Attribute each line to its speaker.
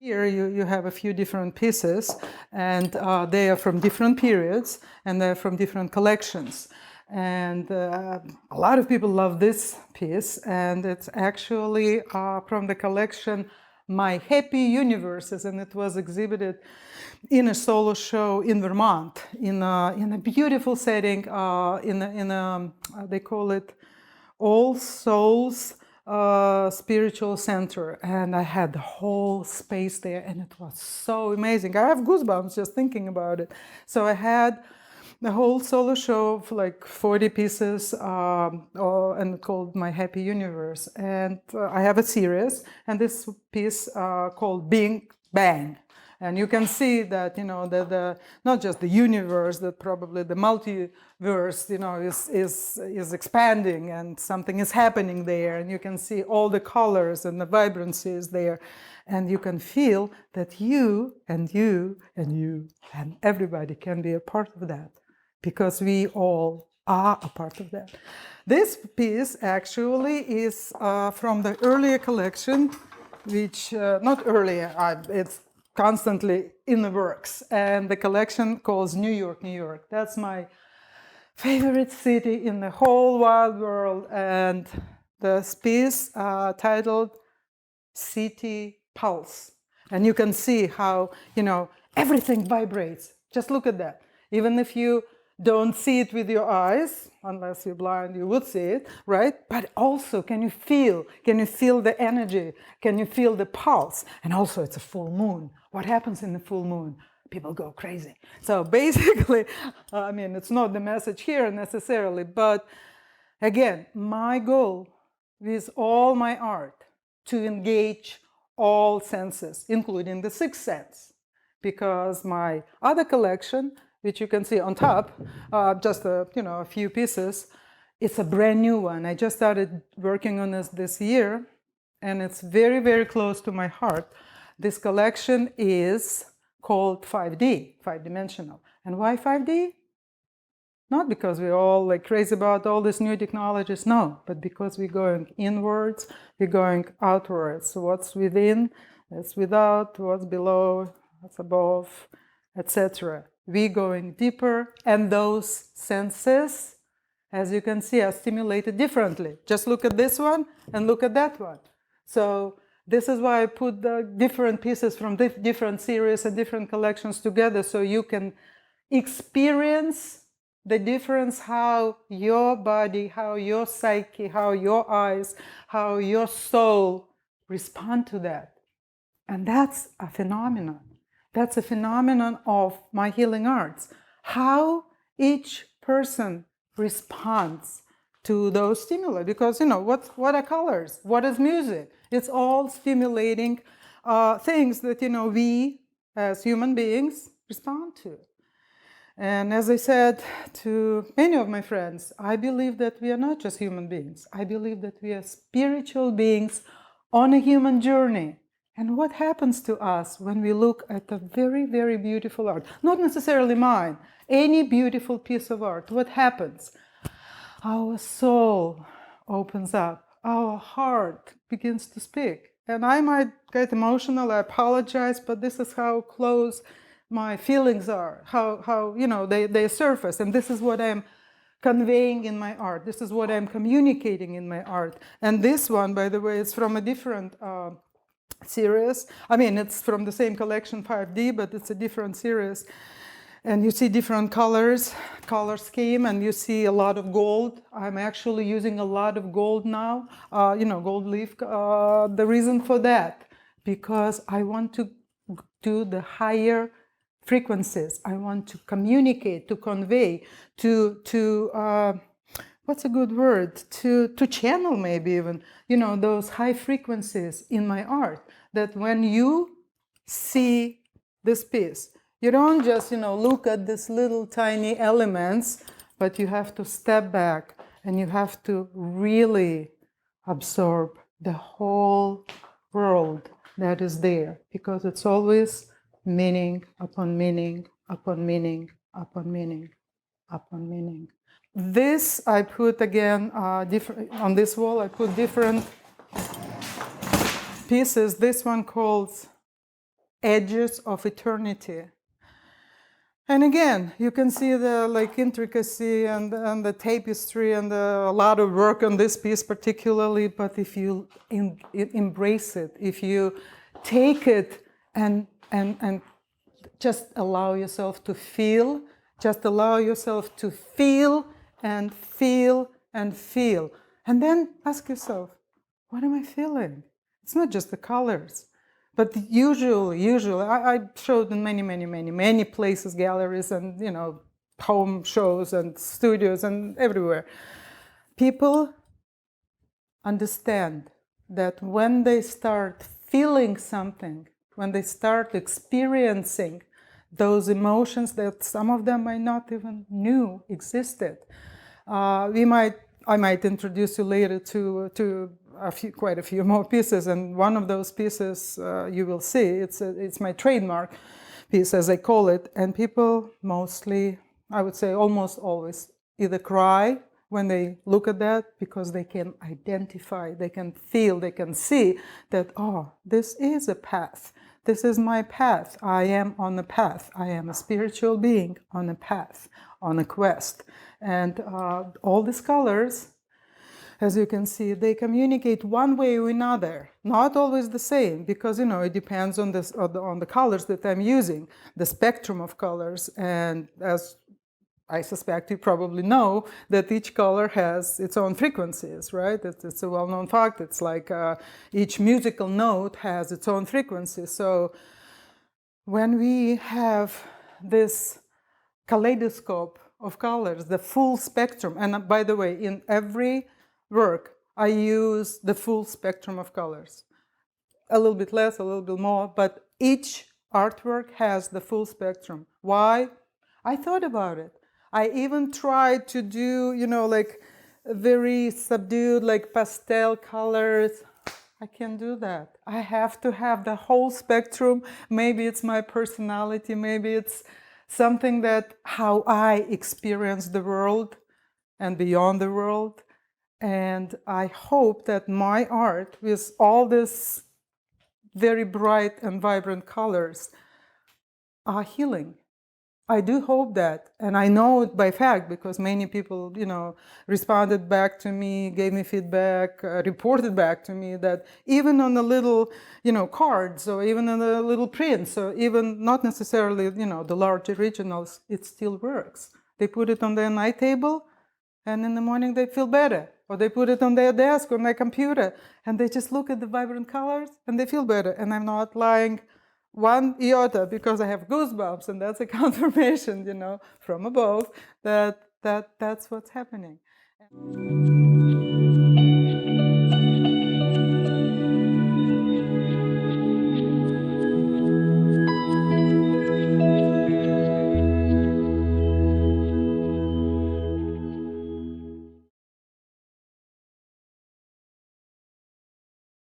Speaker 1: Here you have a few different pieces, and they are from different periods, and they're from different collections. And a lot of people love this piece, and it's actually from the collection My Happy Universes, and it was exhibited in a solo show in Vermont, in a beautiful setting, they call it All Souls Spiritual Center, and I had the whole space there, and it was so amazing. I have goosebumps just thinking about it. So I had the whole solo show of like 40 pieces, and called My Happy Universe. And I have a series, and this piece called Big Bang. And you can see that, the not just the universe, that probably the multiverse, is expanding, and something is happening there. And you can see all the colors and the vibrancy is there. And you can feel that you and you and you and everybody can be a part of that, because we all are a part of that. This piece actually is from the earlier collection, which, not earlier, it's constantly in the works. And the collection calls New York, New York. That's my favorite city in the whole wide world. And the piece titled City Pulse. And you can see how, everything vibrates. Just look at that. Even if you don't see it with your eyes, unless you're blind, you would see it, right? But also, can you feel the energy? Can you feel the pulse? And also, it's a full moon. What happens in the full moon? People go crazy. So basically, it's not the message here necessarily, but again, my goal with all my art to engage all senses, including the sixth sense, because my other collection, which you can see on top, just a few pieces, it's a brand new one. I just started working on this year, and it's very, very close to my heart. This collection is called 5D, five-dimensional. And why 5D? Not because we're all like crazy about all these new technologies, no, but because we're going inwards, we're going outwards. So what's within, what's without, what's below, what's above, etc. We're going deeper, and those senses, as you can see, are stimulated differently. Just look at this one and look at that one. So this is why I put the different pieces from different series and different collections together, so you can experience the difference, how your body, how your psyche, how your eyes, how your soul respond to that. And that's a phenomenon. That's a phenomenon of my healing arts. How each person responds to those stimuli. Because, what are colors? What is music? It's all stimulating things that, we as human beings respond to. And as I said to many of my friends, I believe that we are not just human beings. I believe that we are spiritual beings on a human journey. And what happens to us when we look at a very, very beautiful art? Not necessarily mine, any beautiful piece of art. What happens? Our soul opens up. Our heart begins to speak. And I might get emotional, I apologize, but this is how close my feelings are, how they surface. And this is what I'm conveying in my art. This is what I'm communicating in my art. And this one, by the way, is from a different series. It's from the same collection, 5D, but it's a different series. And you see different colors, color scheme, and you see a lot of gold. I'm actually using a lot of gold now, gold leaf. The reason for that, because I want to do the higher frequencies. I want to communicate, to convey, to what's a good word? To channel, maybe even, those high frequencies in my art. That when you see this piece, you don't just, look at these little tiny elements, but you have to step back and you have to really absorb the whole world that is there, because it's always meaning upon meaning upon meaning upon meaning upon meaning. This I put again different on this wall. I put different pieces. This one calls edges of eternity. And again, you can see the intricacy and the tapestry and a lot of work on this piece particularly. But if you embrace it, if you take it and just allow yourself to feel, just allow yourself to feel and feel and feel, and then ask yourself, what am I feeling? It's not just the colors. But usually, I showed in many places, galleries, and home shows and studios and everywhere. People understand that when they start feeling something, when they start experiencing those emotions that some of them might not even knew existed, I might introduce you later to quite a few more pieces, and one of those pieces you will see. It's my trademark piece, as I call it, and people mostly, I would say almost always, either cry when they look at that because they can identify, they can feel, they can see that, oh, this is a path. This is my path. I am on a path. I am a spiritual being on a path, on a quest. And all these colors, as you can see, they communicate one way or another, not always the same, because it depends on the colors that I'm using, the spectrum of colors. And as I suspect you probably know, that each color has its own frequencies, right? It's a well-known fact. It's like each musical note has its own frequency. So when we have this kaleidoscope of colors, the full spectrum, and by the way, in every work, I use the full spectrum of colors. A little bit less, a little bit more, but each artwork has the full spectrum. Why? I thought about it. I even tried to do, very subdued, pastel colors. I can't do that. I have to have the whole spectrum. Maybe it's my personality, maybe it's something that how I experience the world and beyond the world. And I hope that my art, with all these very bright and vibrant colors, are healing. I do hope that, and I know it by fact because many people, responded back to me, gave me feedback, reported back to me that even on the little, cards, or even on the little prints, or even not necessarily, the large originals, it still works. They put it on their night table, and in the morning they feel better. Or they put it on their desk, on their computer, and they just look at the vibrant colors, and they feel better. And I'm not lying one iota because I have goosebumps, and that's a confirmation, from above that that's what's happening.